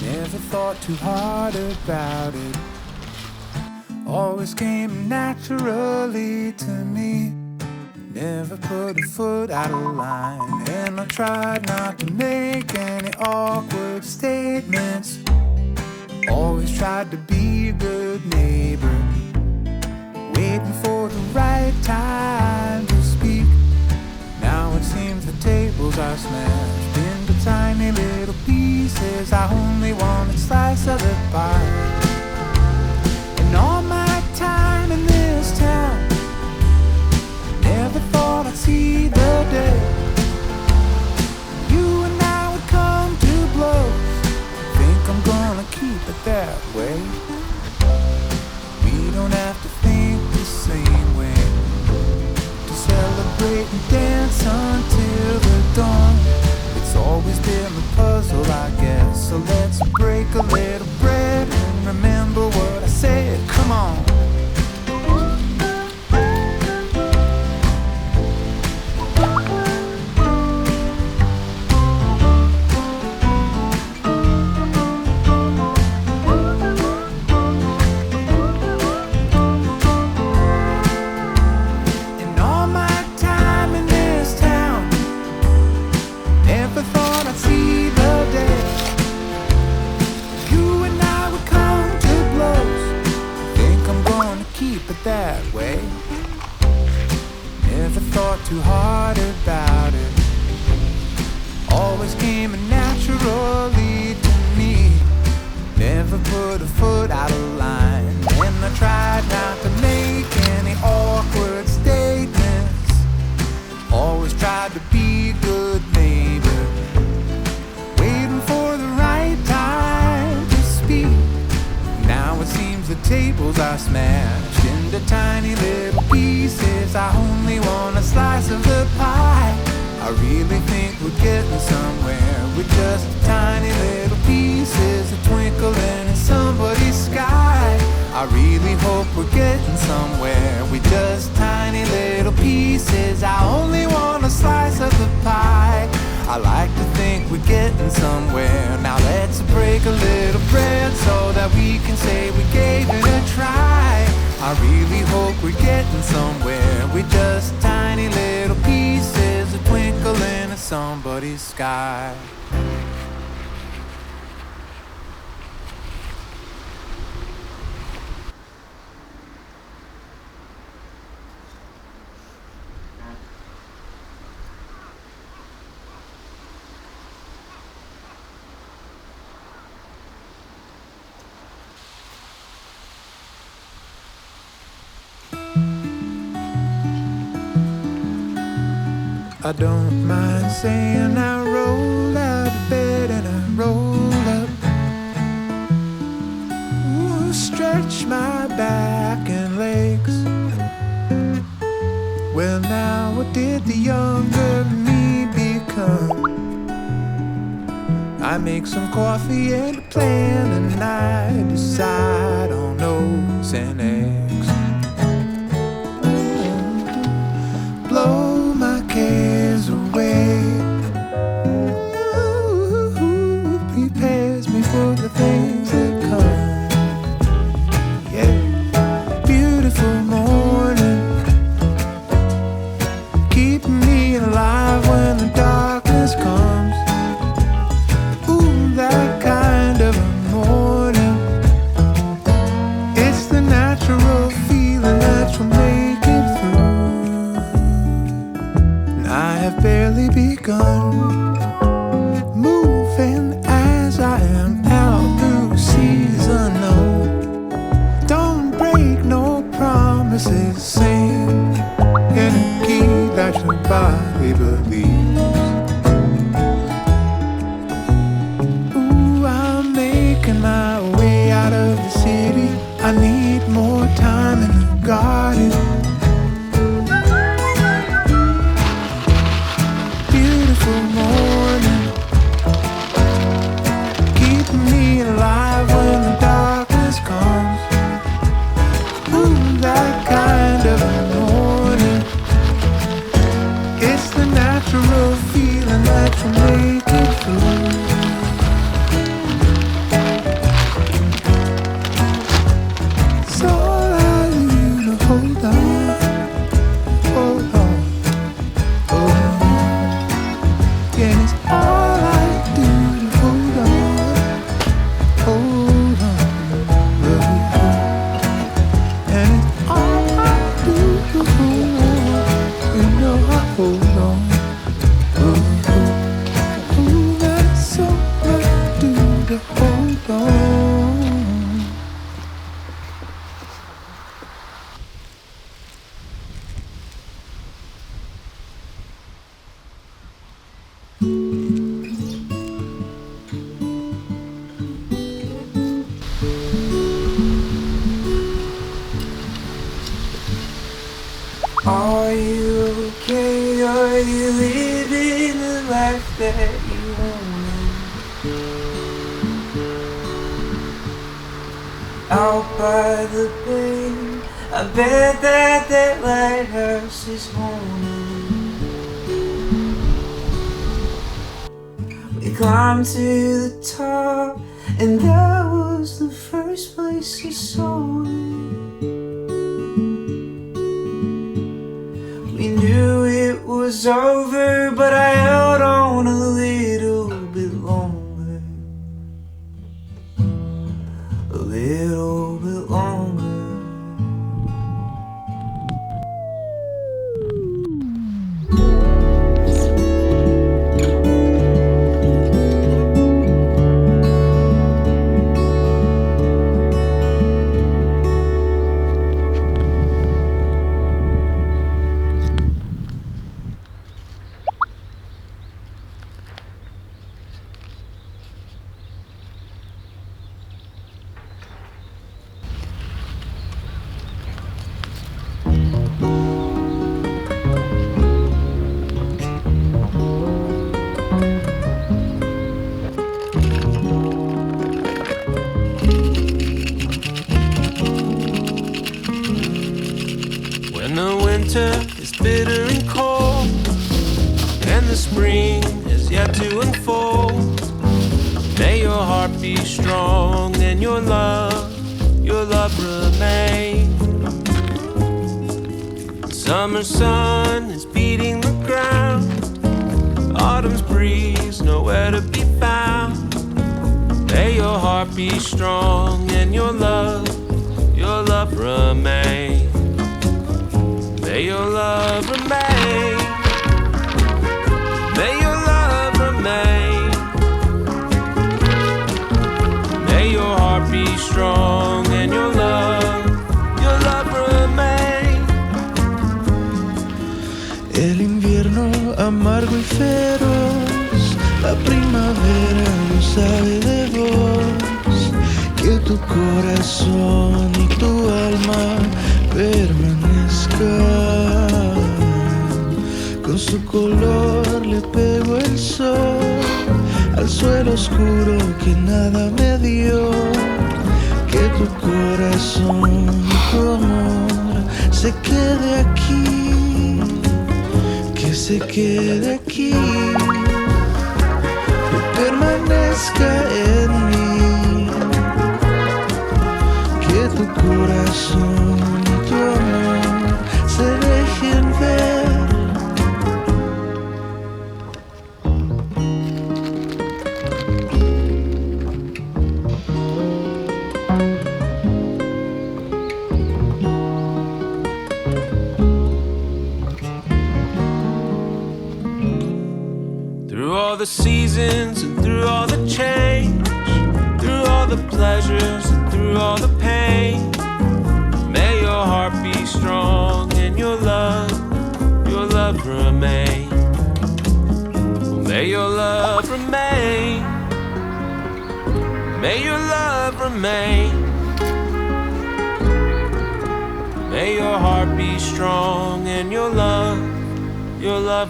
Never thought too hard about it. Always came naturally to me. Never put a foot out of line, and I tried not to make any awkward statements. Always tried to be a good neighbor, waiting for the right time to speak. Now it seems the tables are smashed into tiny little pieces. I only wanted a slice of the pie. And all my time in this town, never thought I'd see the day you and I would come to blows. Think I'm gonna keep it that way. We don't have to think the same way to celebrate and dance until the dawn. It's always been a puzzle, I guess. So let's break a little bread and remember what I said. Come on. That way. Never thought too hard about it. Always came naturally to me. Never put a foot out of line, and I tried not to make any awkward statements. Always tried to be a good neighbor, waiting for the right time to speak. Now it seems the tables are smashed into tiny little pieces. I only want a slice of the pie. I really think we're getting somewhere with just tiny little pieces, a twinkling in somebody's sky. I really hope we're getting somewhere with just tiny little pieces. I only want a slice of the pie. I like to think we're getting somewhere. Now let's break a little bread so that we can say we gave it a try. I really hope we're getting somewhere with just tiny little pieces, a twinkle in somebody's sky. I don't mind saying I roll out of bed and I roll up. Ooh, stretch my back and legs. Well, now what did the younger me become? I make some coffee and a plan, and I decide on oats and eggs. Blow my cares away. Ooh, prepares me for the things that come. Yeah, beautiful morning, keeping me alive when the darkness comes. Ooh, that kind of a morning. It's the natural feeling that will make it through. And I have barely begun moving as I am out through season. No, don't break no promises. Sing in a key that your body believes. Ooh, I'm making my way out of the city. I need more time in the garden. Beautiful morning, keeping me alive when the darkness comes. Ooh, that kind of a morning. It's the natural feeling that you make it through. living the life that you wanted. Out by the bay, I bet that lighthouse is haunted. We climbed to the top, and that was the first place I saw it. We knew it was over, but I held on a little bit longer. A little bit longer. When the winter is bitter and cold, and the spring is yet to unfold, may your heart be strong and your love remain. Summer sun is beating the ground, autumn's breeze nowhere to be found. May your heart be strong and your love remain. May your love remain. May your love remain. May your heart be strong and your love remain. El invierno amargo y feroz, la primavera no sabe de vos. Que tu corazón y tu alma permanezcan. Con su color le pegó el sol al suelo oscuro que nada me dio. Que tu corazón y tu amor se quede aquí, que se quede aquí, que permanezca en mí. Que tu corazón y tu amor se dejen ver. Through all the seasons and through all the change, through all the pleasures and through all the pain, may your heart be strong and your love remain. May your love remain. May your love remain. May your heart be strong and your love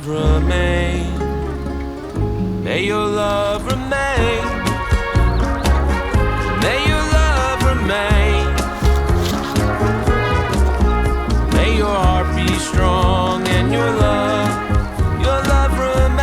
remain. May your love remain. May your love remain. May your heart be strong and your love remain.